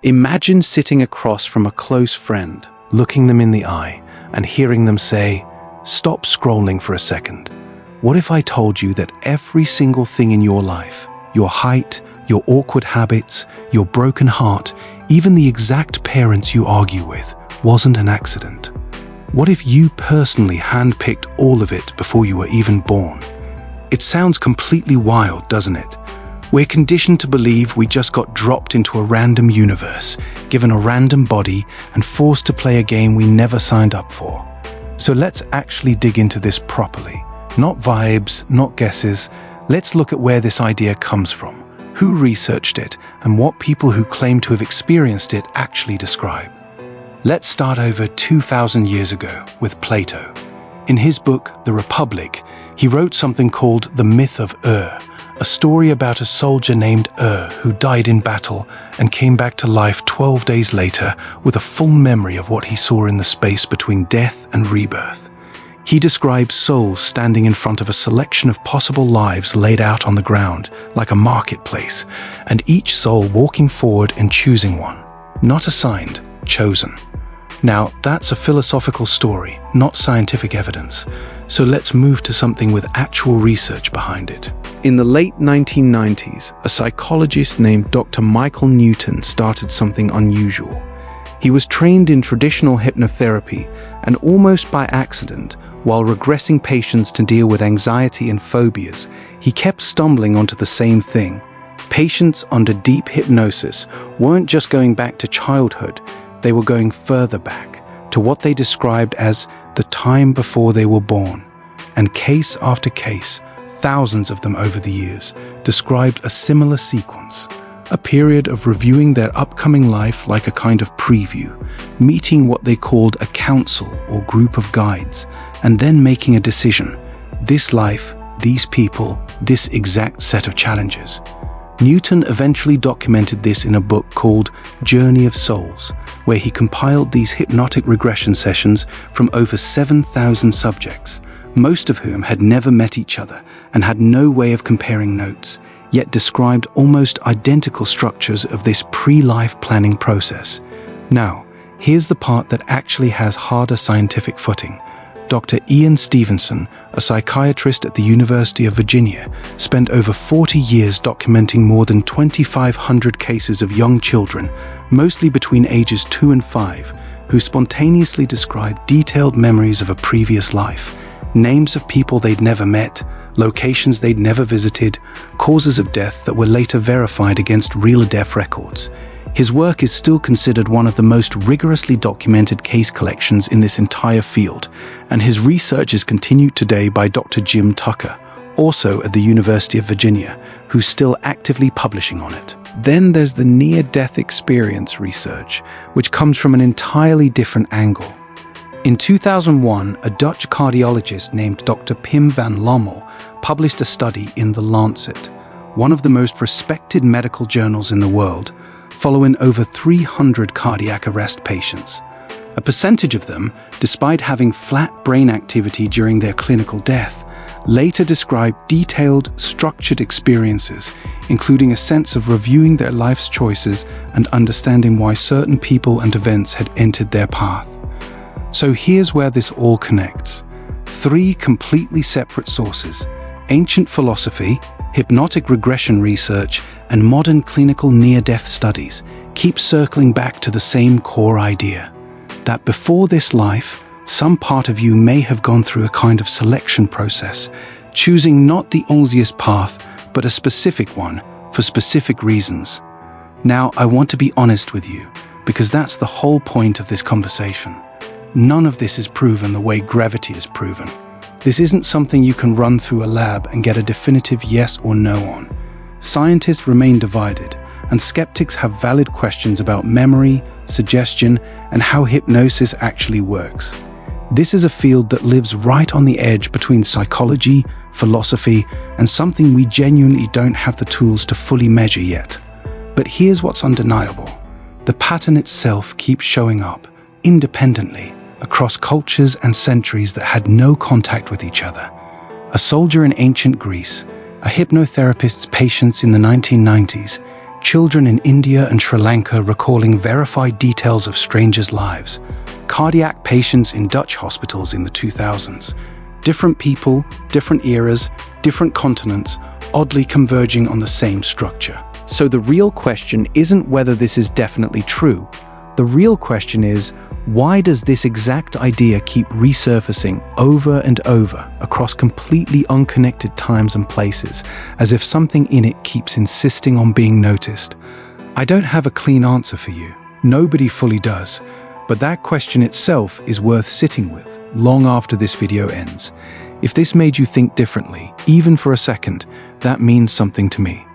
Imagine sitting across from a close friend, looking them in the eye, and hearing them say, "Stop scrolling for a second. What if I told you that every single thing in your life, your height, your awkward habits, your broken heart, even the exact parents you argue with, wasn't an accident? What if you personally handpicked all of it before you were even born?" It sounds completely wild, doesn't it? We're conditioned to believe we just got dropped into a random universe, given a random body, and forced to play a game we never signed up for. So let's actually dig into this properly. Not vibes, not guesses. Let's look at where this idea comes from, who researched it, and what people who claim to have experienced it actually describe. Let's start over 2,000 years ago with Plato. In his book, The Republic, he wrote something called the Myth of Er, a story about a soldier named Er who died in battle and came back to life 12 days later with a full memory of what he saw in the space between death and rebirth. He describes souls standing in front of a selection of possible lives laid out on the ground, like a marketplace, and each soul walking forward and choosing one. Not assigned, chosen. Now, that's a philosophical story, not scientific evidence, so let's move to something with actual research behind it. In the late 1990s, a psychologist named Dr. Michael Newton started something unusual. He was trained in traditional hypnotherapy, and almost by accident, while regressing patients to deal with anxiety and phobias, he kept stumbling onto the same thing. Patients under deep hypnosis weren't just going back to childhood, they were going further back, to what they described as the time before they were born. And case after case, thousands of them over the years, described a similar sequence. A period of reviewing their upcoming life like a kind of preview, meeting what they called a council or group of guides, and then making a decision. This life, these people, this exact set of challenges. Newton eventually documented this in a book called Journey of Souls, where he compiled these hypnotic regression sessions from over 7,000 subjects, most of whom had never met each other and had no way of comparing notes, yet described almost identical structures of this pre-life planning process. Now, here's the part that actually has harder scientific footing. Dr. Ian Stevenson, a psychiatrist at the University of Virginia, spent over 40 years documenting more than 2,500 cases of young children, mostly between ages 2 and 5, who spontaneously described detailed memories of a previous life, names of people they'd never met, locations they'd never visited, causes of death that were later verified against real death records. His work is still considered one of the most rigorously documented case collections in this entire field, and his research is continued today by Dr. Jim Tucker, also at the University of Virginia, who's still actively publishing on it. Then there's the near-death experience research, which comes from an entirely different angle. In 2001, a Dutch cardiologist named Dr. Pim van Lommel published a study in the Lancet, one of the most respected medical journals in the world, following over 300 cardiac arrest patients. A percentage of them, despite having flat brain activity during their clinical death, later described detailed, structured experiences, including a sense of reviewing their life's choices and understanding why certain people and events had entered their path. So here's where this all connects. 3 completely separate sources: ancient philosophy, hypnotic regression research, and modern clinical near-death studies keep circling back to the same core idea, that before this life, some part of you may have gone through a kind of selection process, choosing not the easiest path, but a specific one, for specific reasons. Now, I want to be honest with you, because that's the whole point of this conversation. None of this is proven the way gravity is proven. This isn't something you can run through a lab and get a definitive yes or no on. Scientists remain divided, and skeptics have valid questions about memory, suggestion, and how hypnosis actually works. This is a field that lives right on the edge between psychology, philosophy, and something we genuinely don't have the tools to fully measure yet. But here's what's undeniable. The pattern itself keeps showing up, independently, across cultures and centuries that had no contact with each other. A soldier in ancient Greece, a hypnotherapist's patients in the 1990s, children in India and Sri Lanka recalling verified details of strangers' lives, cardiac patients in Dutch hospitals in the 2000s, different people, different eras, different continents, oddly converging on the same structure. So the real question isn't whether this is definitely true. The real question is, why does this exact idea keep resurfacing over and over across completely unconnected times and places, as if something in it keeps insisting on being noticed? I don't have a clean answer for you. Nobody fully does. But that question itself is worth sitting with long after this video ends. If this made you think differently, even for a second, that means something to me.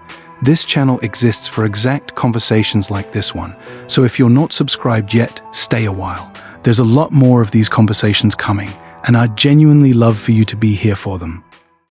This channel exists for exact conversations like this one, so if you're not subscribed yet, stay a while. There's a lot more of these conversations coming, and I'd genuinely love for you to be here for them.